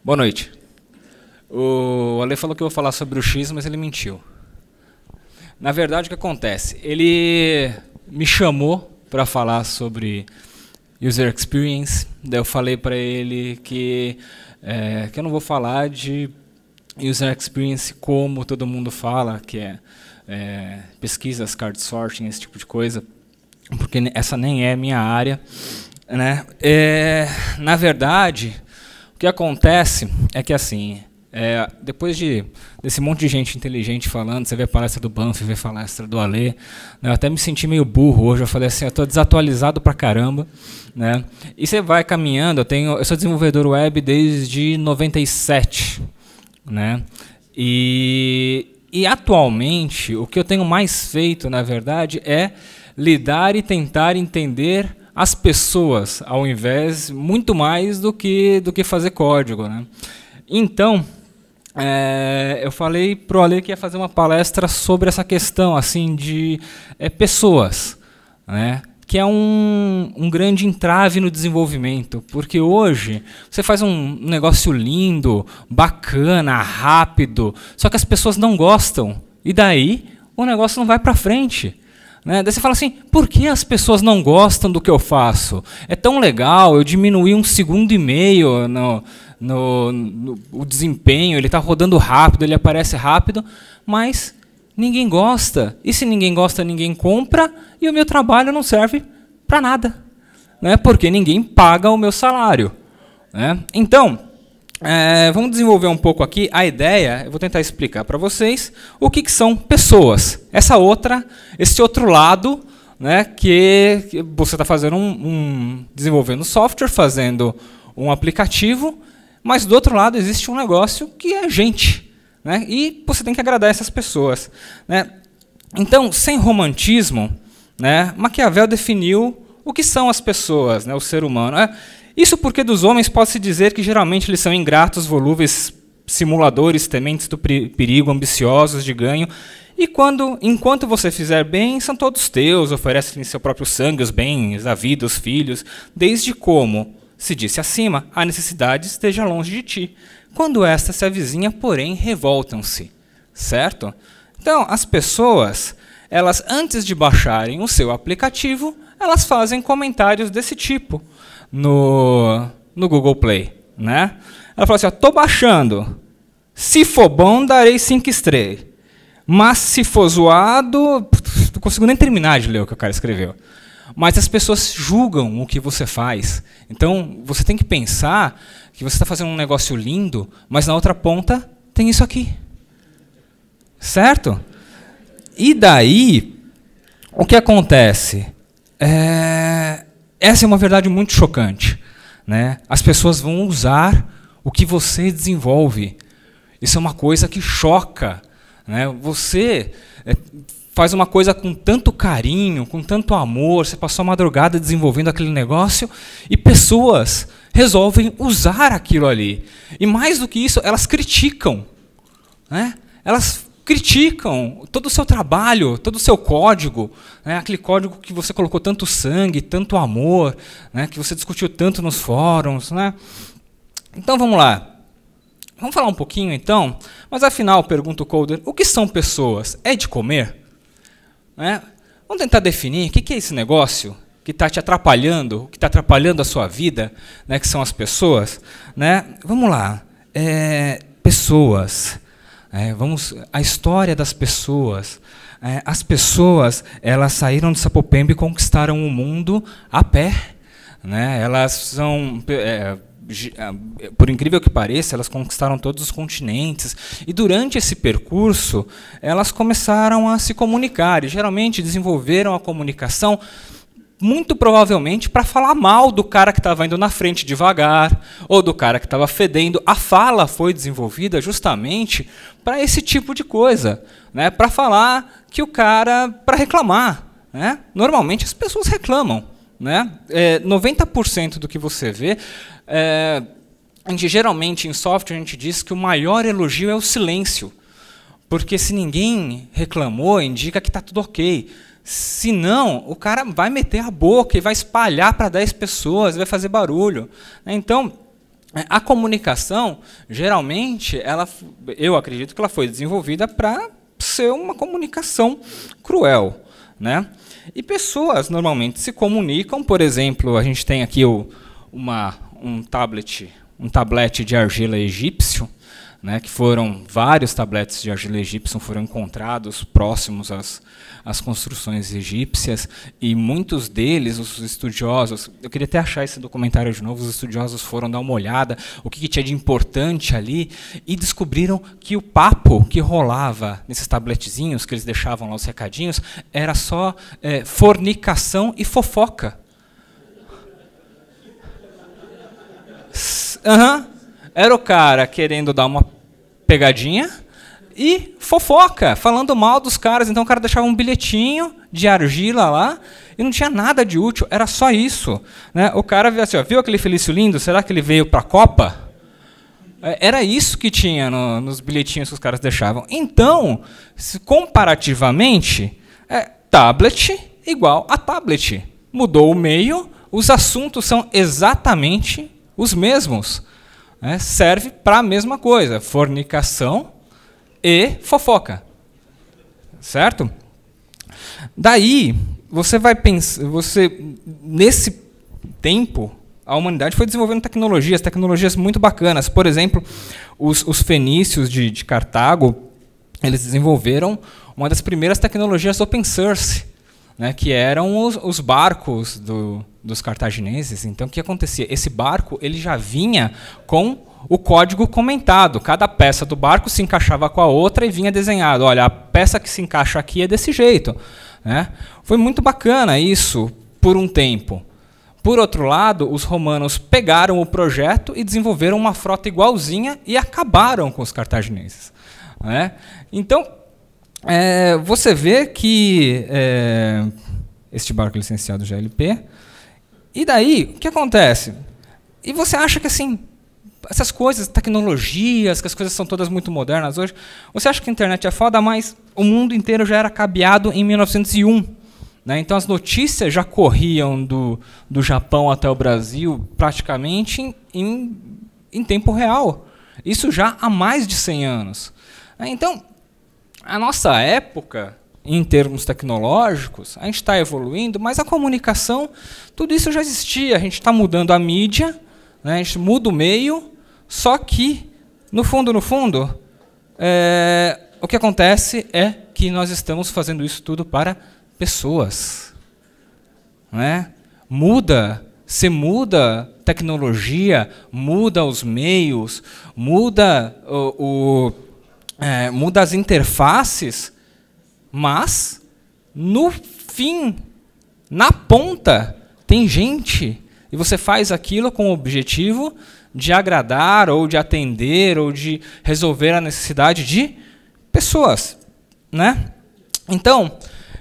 Boa noite. O Ale falou que eu vou falar sobre o X, mas ele mentiu. Na verdade, o que acontece? Ele me chamou para falar sobre User Experience. Daí eu falei para ele que eu não vou falar de User Experience como todo mundo fala, que é pesquisas, card sorting, esse tipo de coisa, porque essa nem é minha área, né? Na verdade, o que acontece é que, assim, depois desse monte de gente inteligente falando, você vê a palestra do Banff, vê a palestra do Ale, né, eu até me senti meio burro hoje, eu falei assim, eu estou desatualizado pra caramba, né? E você vai caminhando, eu sou desenvolvedor web desde 97, né? E atualmente, o que eu tenho mais feito, na verdade, é lidar e tentar entender as pessoas, ao invés, muito mais do que fazer código, né? Então, eu falei para o Ale que ia fazer uma palestra sobre essa questão assim, de pessoas, né? Que é um grande entrave no desenvolvimento, porque hoje você faz um negócio lindo, bacana, rápido, só que as pessoas não gostam, e daí o negócio não vai para frente. Né? Daí você fala assim, por que as pessoas não gostam do que eu faço? É tão legal, eu diminuí 1,5 segundos no desempenho, ele está rodando rápido, ele aparece rápido, mas ninguém gosta. E se ninguém gosta, ninguém compra, e o meu trabalho não serve para nada, né? Porque ninguém paga o meu salário. Né? Então, vamos desenvolver um pouco aqui a ideia, eu vou tentar explicar para vocês o que são pessoas. Esse outro lado, né, que você está fazendo desenvolvendo software, fazendo um aplicativo, mas do outro lado existe um negócio que é gente. Né, e você tem que agradar essas pessoas. Né? Então, sem romantismo, né, Maquiavel definiu o que são as pessoas, né, o ser humano. Isso porque dos homens pode-se dizer que geralmente eles são ingratos, volúveis, simuladores, tementes do perigo, ambiciosos de ganho, e enquanto você fizer bem, são todos teus, oferecem seu próprio sangue, os bens, a vida, os filhos, desde como, se disse acima, a necessidade esteja longe de ti. Quando esta se avizinha, porém, revoltam-se. Certo? Então, as pessoas, elas antes de baixarem o seu aplicativo, elas fazem comentários desse tipo no Google Play. Né? Ela fala assim, estou baixando. Se for bom, darei 5 estrelas. Mas se for zoado, não consigo nem terminar de ler o que o cara escreveu. Mas as pessoas julgam o que você faz. Então, você tem que pensar que você está fazendo um negócio lindo, mas na outra ponta tem isso aqui. Certo? E daí, o que acontece? Essa é uma verdade muito chocante. Né? As pessoas vão usar o que você desenvolve. Isso é uma coisa que choca. Né? Você faz uma coisa com tanto carinho, com tanto amor, você passou a madrugada desenvolvendo aquele negócio e pessoas resolvem usar aquilo ali. E mais do que isso, elas criticam. Né? Elas criticam todo o seu trabalho, todo o seu código, né? Aquele código que você colocou tanto sangue, tanto amor, né? Que você discutiu tanto nos fóruns. Né? Então vamos lá. Vamos falar um pouquinho, então, mas afinal, pergunta o coder, o que são pessoas? É de comer? Né? Vamos tentar definir o que é esse negócio que está te atrapalhando, que está atrapalhando a sua vida, né, que são as pessoas. Né? Vamos lá. Pessoas. A história das pessoas. As pessoas, elas saíram de Sapopemba e conquistaram o mundo a pé. Né? Elas são... por incrível que pareça, elas conquistaram todos os continentes. E durante esse percurso, elas começaram a se comunicar. E geralmente desenvolveram a comunicação, muito provavelmente, para falar mal do cara que estava indo na frente devagar, ou do cara que estava fedendo. A fala foi desenvolvida justamente para esse tipo de coisa. Né? Para falar que o cara... para reclamar. Né? Normalmente as pessoas reclamam. Né? 90% do que você vê, geralmente em software a gente diz que o maior elogio é o silêncio, porque se ninguém reclamou, indica que está tudo ok. Se não, o cara vai meter a boca e vai espalhar para 10 pessoas, vai fazer barulho. Então, A comunicação, geralmente, eu acredito que ela foi desenvolvida para ser uma comunicação cruel, né? E pessoas normalmente se comunicam, por exemplo, a gente tem aqui um tablete de argila egípcio, né, que foram vários tabletes de argila egípcia foram encontrados próximos às construções egípcias, e muitos deles, os estudiosos, eu queria até achar esse documentário de novo, os estudiosos foram dar uma olhada, o que tinha de importante ali, e descobriram que o papo que rolava nesses tabletezinhos, que eles deixavam lá os recadinhos, era só fornicação e fofoca. Era o cara querendo dar uma pegadinha e fofoca, falando mal dos caras. Então o cara deixava um bilhetinho de argila lá e não tinha nada de útil, era só isso, né? O cara via assim, ó, viu aquele Felício lindo? Será que ele veio para a Copa? Era isso que tinha nos bilhetinhos que os caras deixavam. Então, comparativamente, tablet igual a tablet. Mudou o meio, os assuntos são exatamente os mesmos. Serve para a mesma coisa, fornicação e fofoca. Certo? Daí, você vai pensar, nesse tempo, a humanidade foi desenvolvendo tecnologias muito bacanas. Por exemplo, os fenícios de Cartago, eles desenvolveram uma das primeiras tecnologias open source, né, que eram os barcos dos cartagineses. Então, o que acontecia? Esse barco ele já vinha com o código comentado. Cada peça do barco se encaixava com a outra e vinha desenhado. Olha, a peça que se encaixa aqui é desse jeito, né? Foi muito bacana isso por um tempo. Por outro lado, os romanos pegaram o projeto e desenvolveram uma frota igualzinha e acabaram com os cartagineses, né? Então, você vê que este barco licenciado GLP, e daí, o que acontece? E você acha que assim, essas coisas, tecnologias, que as coisas são todas muito modernas hoje, você acha que a internet é foda, mas o mundo inteiro já era cabeado em 1901. Né? Então as notícias já corriam do Japão até o Brasil praticamente em tempo real. Isso já há mais de 100 anos. Então, a nossa época, em termos tecnológicos, a gente está evoluindo, mas a comunicação, tudo isso já existia. A gente está mudando a mídia, né? A gente muda o meio, só que, no fundo, o que acontece é que nós estamos fazendo isso tudo para pessoas. Né? Você muda tecnologia, muda os meios, muda muda as interfaces, mas, no fim, na ponta, tem gente, e você faz aquilo com o objetivo de agradar, ou de atender, ou de resolver a necessidade de pessoas. Né? Então,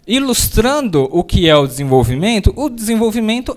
ilustrando o que é o desenvolvimento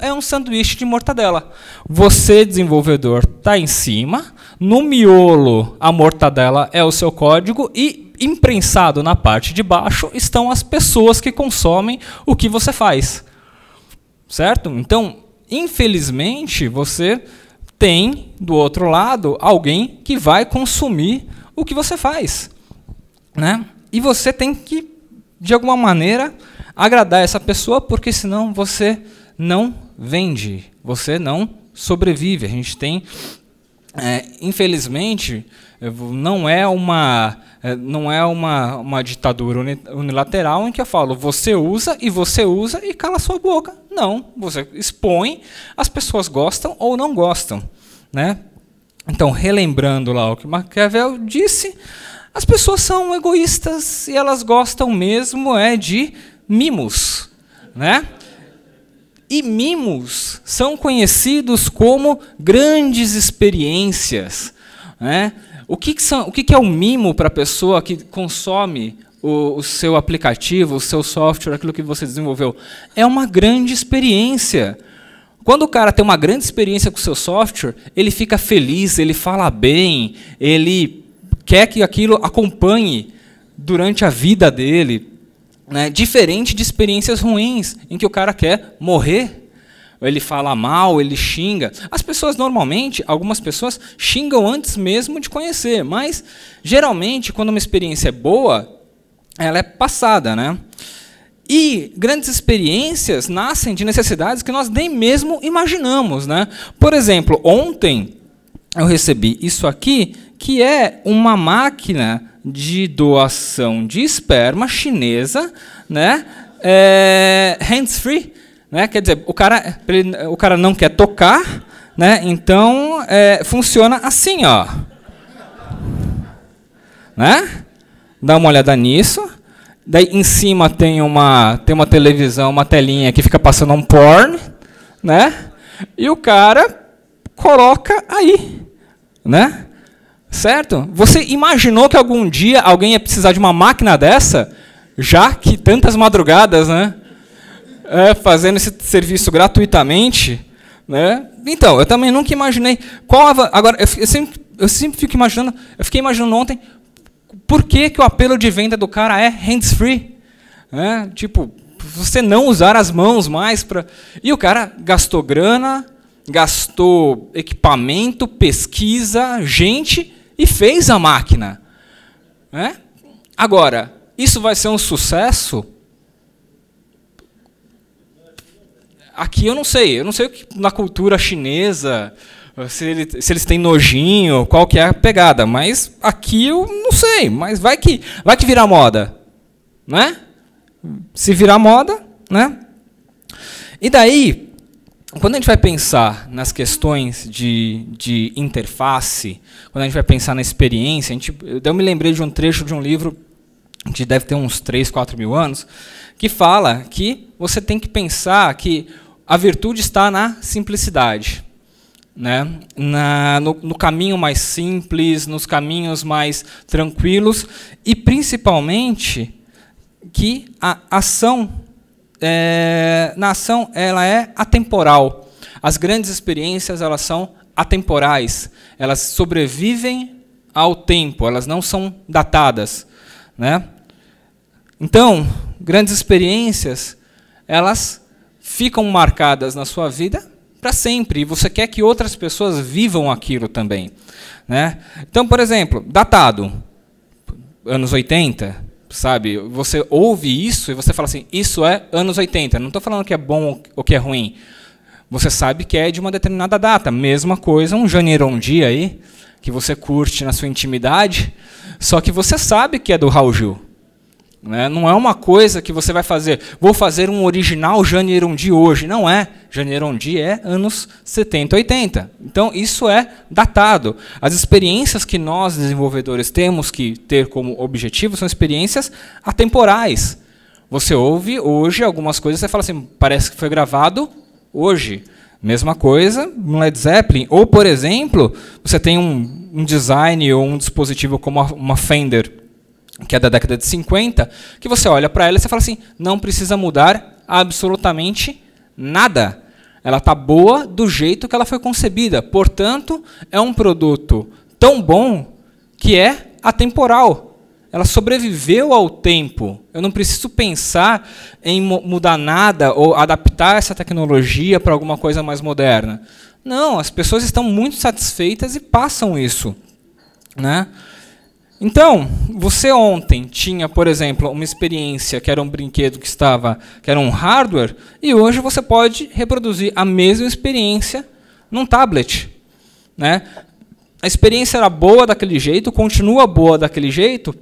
é um sanduíche de mortadela. Você, desenvolvedor, está em cima, no miolo a mortadela é o seu código e imprensado na parte de baixo estão as pessoas que consomem o que você faz. Certo? Então, infelizmente, você tem, do outro lado, alguém que vai consumir o que você faz. Né? E você tem que, de alguma maneira, agradar essa pessoa, porque senão você não vende, você não sobrevive. A gente tem, infelizmente, não é uma ditadura unilateral em que eu falo, você usa e cala sua boca. Não, você expõe, as pessoas gostam ou não gostam. Né? Então, relembrando lá o que Maquiavel disse, as pessoas são egoístas e elas gostam mesmo de mimos. Né? E mimos são conhecidos como grandes experiências. Né? O que é o mimo para a pessoa que consome o seu aplicativo, o seu software, aquilo que você desenvolveu? É uma grande experiência. Quando o cara tem uma grande experiência com o seu software, ele fica feliz, ele fala bem, ele quer que aquilo acompanhe durante a vida dele. Né? Diferente de experiências ruins, em que o cara quer morrer. ele fala mal, ele xinga. As pessoas normalmente, algumas pessoas xingam antes mesmo de conhecer, mas geralmente quando uma experiência é boa, ela é passada, né? E grandes experiências nascem de necessidades que nós nem mesmo imaginamos, né? Por exemplo, ontem eu recebi isso aqui, que é uma máquina de doação de esperma chinesa, né? Hands-free, né? Quer dizer, o cara não quer tocar, né? Então funciona assim, ó, né? Dá uma olhada nisso. Daí em cima tem uma televisão, uma telinha que fica passando um porn, né? E o cara coloca aí, né? Certo? Você imaginou que algum dia alguém ia precisar de uma máquina dessa? Já que tantas madrugadas, né? Fazendo esse serviço gratuitamente, né? Então, eu também nunca imaginei. Agora, eu sempre fico imaginando. Eu fiquei imaginando ontem por que o apelo de venda do cara é hands-free, né? Tipo, você não usar as mãos mais para. E o cara gastou grana, gastou equipamento, pesquisa, gente e fez a máquina, né? Agora, isso vai ser um sucesso? Aqui eu não sei o que na cultura chinesa, se eles têm nojinho, qual que é a pegada, mas aqui eu não sei, mas vai que virar moda, né? Se virar moda, né? E daí, quando a gente vai pensar nas questões de interface, quando a gente vai pensar na experiência, eu me lembrei de um trecho de um livro que deve ter uns 3, 4 mil anos, que fala que você tem que pensar que a virtude está na simplicidade, né? No caminho mais simples, nos caminhos mais tranquilos, e principalmente que a ação na ação ela é atemporal. As grandes experiências elas são atemporais, elas sobrevivem ao tempo, elas não são datadas, né? Então, grandes experiências elas ficam marcadas na sua vida para sempre, e você quer que outras pessoas vivam aquilo também, né? Então, por exemplo, datado, anos 80, sabe? Você ouve isso e você fala assim, isso é anos 80. Não estou falando que é bom ou que é ruim. Você sabe que é de uma determinada data. Mesma coisa, um Janeiro-Dia aí, que você curte na sua intimidade, só que você sabe que é do Raul Gil. Né? Não é uma coisa que você vai fazer, vou fazer um original Janeiro-Dia hoje. Não é. Janeiro-Dia é anos 70, 80. Então, isso é datado. As experiências que nós, desenvolvedores, temos que ter como objetivo são experiências atemporais. Você ouve hoje algumas coisas e você fala assim, parece que foi gravado hoje. Mesma coisa no Led Zeppelin. Ou, por exemplo, você tem um design ou um dispositivo como uma Fender, que é da década de 50, que você olha para ela e você fala assim, não precisa mudar absolutamente nada. Ela está boa do jeito que ela foi concebida. Portanto, é um produto tão bom que é atemporal. Ela sobreviveu ao tempo. Eu não preciso pensar em mudar nada ou adaptar essa tecnologia para alguma coisa mais moderna. Não, as pessoas estão muito satisfeitas e passam isso, né? Então, você ontem tinha, por exemplo, uma experiência que era um brinquedo que era um hardware, e hoje você pode reproduzir a mesma experiência num tablet, né? A experiência era boa daquele jeito, continua boa daquele jeito,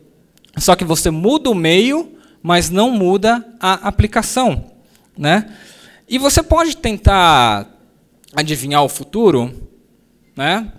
só que você muda o meio, mas não muda a aplicação, né? E você pode tentar adivinhar o futuro, né?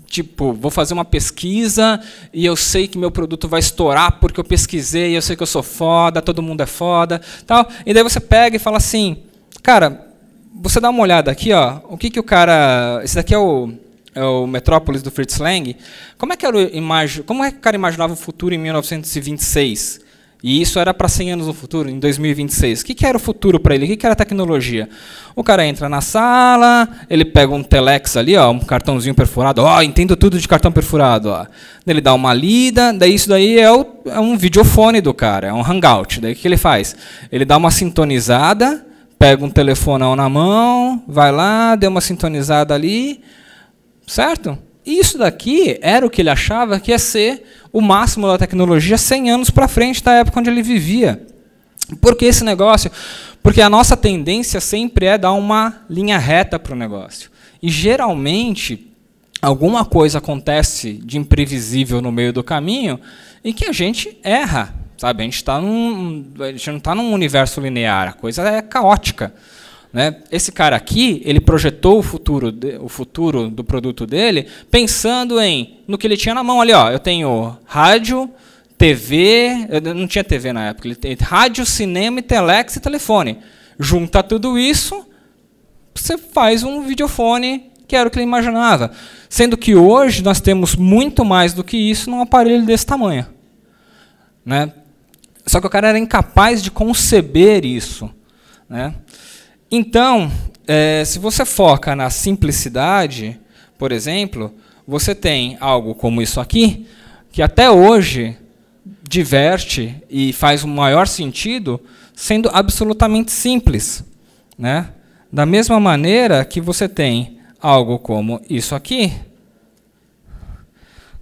Tipo, vou fazer uma pesquisa e eu sei que meu produto vai estourar porque eu pesquisei, eu sei que eu sou foda, todo mundo é foda, tal. E daí você pega e fala assim, cara, você dá uma olhada aqui, ó, o que o cara, esse daqui é o Metrópolis do Fritz Lang. Como é que o cara imaginava o futuro em 1926? E isso era para 100 anos no futuro, em 2026. O que era o futuro para ele? O que era a tecnologia? O cara entra na sala, ele pega um telex ali, ó, um cartãozinho perfurado. Ó, entendo tudo de cartão perfurado. Ó. Ele dá uma lida, daí isso daí é um videofone do cara, é um hangout. Daí o que ele faz? Ele dá uma sintonizada pega um telefonão na mão, vai lá, deu uma sintonizada ali, certo? E isso daqui era o que ele achava que ia ser o máximo da tecnologia 100 anos para frente da época onde ele vivia. Por que esse negócio? Porque a nossa tendência sempre é dar uma linha reta para o negócio. E, geralmente, alguma coisa acontece de imprevisível no meio do caminho e que a gente erra. Sabe? A gente não está num universo linear, a coisa é caótica. Né? Esse cara aqui, ele projetou o futuro do produto dele pensando no que ele tinha na mão ali. Ó, eu tenho rádio, TV, não tinha TV na época, ele tem rádio, cinema, telex e telefone. Junta tudo isso, você faz um videofone, que era o que ele imaginava. Sendo que hoje nós temos muito mais do que isso num aparelho desse tamanho. Né? Só que o cara era incapaz de conceber isso. Né? Então, se você foca na simplicidade, por exemplo, você tem algo como isso aqui, que até hoje diverte e faz um maior sentido, sendo absolutamente simples. Né? Da mesma maneira que você tem algo como isso aqui,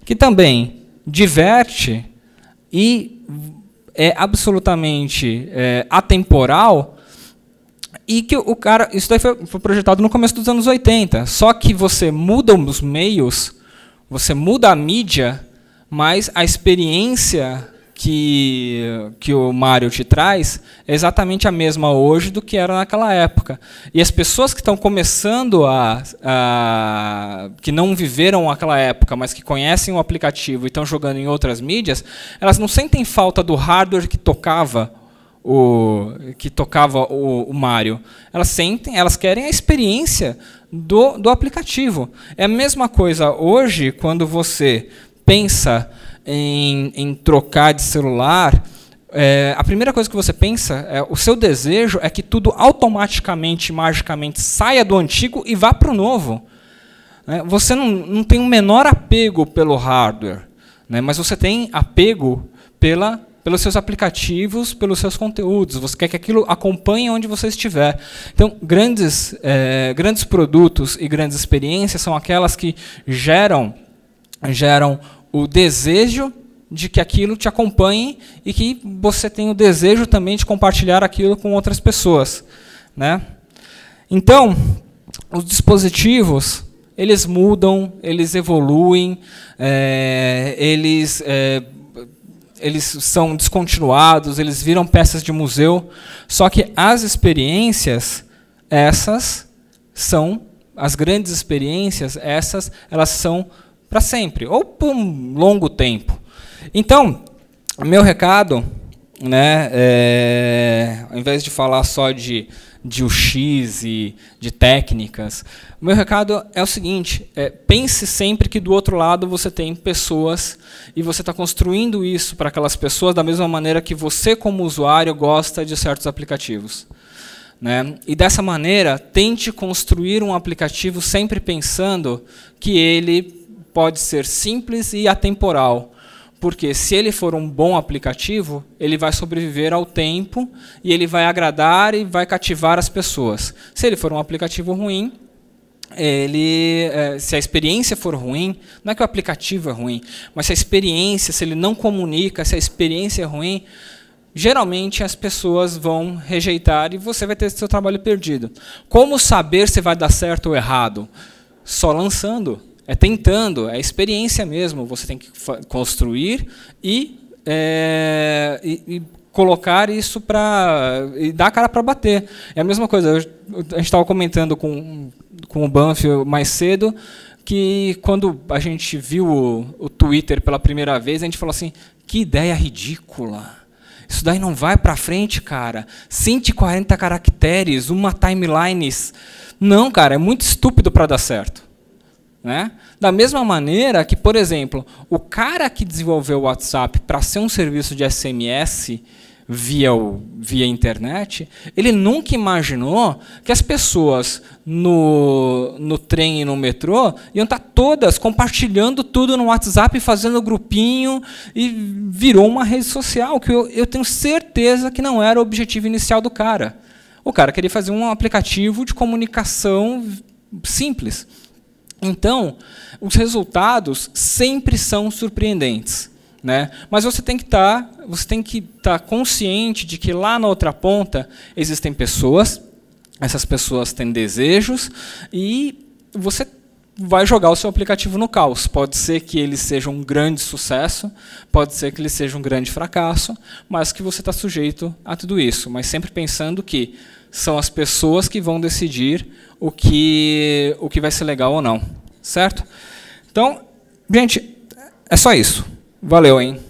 que também diverte e é absolutamente atemporal, e que o cara, isso daí foi projetado no começo dos anos 80, só que você muda os meios, você muda a mídia, mas a experiência que o Mário te traz é exatamente a mesma hoje do que era naquela época. E as pessoas que estão começando que não viveram aquela época, mas que conhecem o aplicativo e estão jogando em outras mídias, elas não sentem falta do hardware que tocava o Mário. Elas querem a experiência do aplicativo. É a mesma coisa hoje, quando você pensa em trocar de celular, a primeira coisa que você pensa, o seu desejo é que tudo automaticamente, magicamente, saia do antigo e vá para o novo. Você não tem o menor apego pelo hardware, né, mas você tem apego pelos seus aplicativos, pelos seus conteúdos. Você quer que aquilo acompanhe onde você estiver. Então, grandes produtos e grandes experiências são aquelas que geram o desejo de que aquilo te acompanhe e que você tem o desejo também de compartilhar aquilo com outras pessoas. Né? Então, os dispositivos, eles mudam, eles evoluem, eles são descontinuados, eles viram peças de museu, só que as experiências, as grandes experiências, elas são para sempre, ou por um longo tempo. Então, o meu recado, né, ao invés de falar só de UX e de técnicas, o meu recado é o seguinte: pense sempre que do outro lado você tem pessoas e você está construindo isso para aquelas pessoas da mesma maneira que você, como usuário, gosta de certos aplicativos. Né? E dessa maneira, tente construir um aplicativo sempre pensando que ele pode ser simples e atemporal, porque se ele for um bom aplicativo, ele vai sobreviver ao tempo e ele vai agradar e vai cativar as pessoas. Se ele for um aplicativo ruim, se a experiência for ruim, não é que o aplicativo é ruim, mas se a experiência, se ele não comunica, se a experiência é ruim, geralmente as pessoas vão rejeitar e você vai ter seu trabalho perdido. Como saber se vai dar certo ou errado? Só lançando. Tentando, é experiência mesmo. Você tem que construir e colocar isso e dar a cara para bater. É a mesma coisa. A gente estava comentando com o Banff mais cedo que quando a gente viu o Twitter pela primeira vez, a gente falou assim: que ideia ridícula. Isso daí não vai para frente, cara. 140 caracteres, uma timeline. Não, cara, é muito estúpido para dar certo. Né? Da mesma maneira que, por exemplo, o cara que desenvolveu o WhatsApp para ser um serviço de SMS via internet, ele nunca imaginou que as pessoas no trem e no metrô iam estar todas compartilhando tudo no WhatsApp, fazendo grupinho, e virou uma rede social, que eu tenho certeza que não era o objetivo inicial do cara. O cara queria fazer um aplicativo de comunicação simples. Então, os resultados sempre são surpreendentes, né? Mas você tem que estar consciente de que lá na outra ponta existem pessoas, essas pessoas têm desejos, e você vai jogar o seu aplicativo no caos. Pode ser que ele seja um grande sucesso, pode ser que ele seja um grande fracasso, mas que você está sujeito a tudo isso. Mas sempre pensando que são as pessoas que vão decidir o que vai ser legal ou não. Certo? Então, gente, é só isso. Valeu, hein?